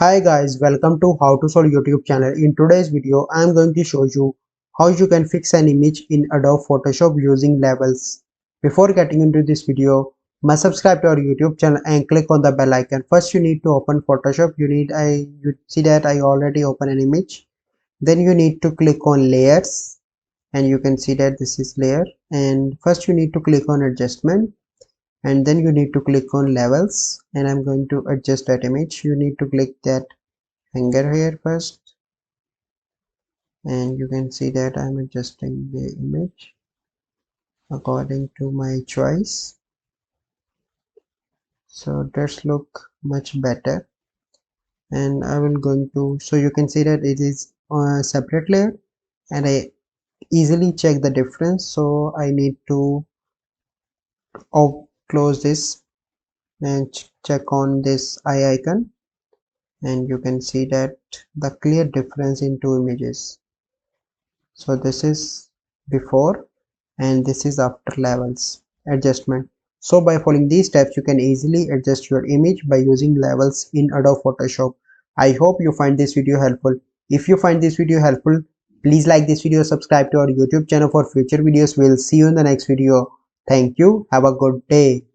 Hi guys, welcome to How to Solve YouTube channel. In today's video, I am going to show you how you can fix an image in Adobe Photoshop using levels. Before getting into this video, must subscribe to our YouTube channel and click on the bell icon. First, you need to open Photoshop. You see that I already open an image. Then you need to click on layers, and you can see that this is layer. And first, you need to click on adjustment, and then you need to click on levels, and I'm going to adjust that image. You need to click that finger here first, and you can see that I'm adjusting the image according to my choice, so that's look much better. And I will going to, so you can see that it is a separate layer, and I easily check the difference. So I need to close this and check on this eye icon, and you can see that the clear difference in two images. So this is before and this is after levels adjustment. So by following these steps, you can easily adjust your image by using levels in Adobe Photoshop. I hope you find this video helpful. If you find this video helpful, please like this video, subscribe to our YouTube channel for future videos. We'll see you in the next video. Thank you. Have a good day.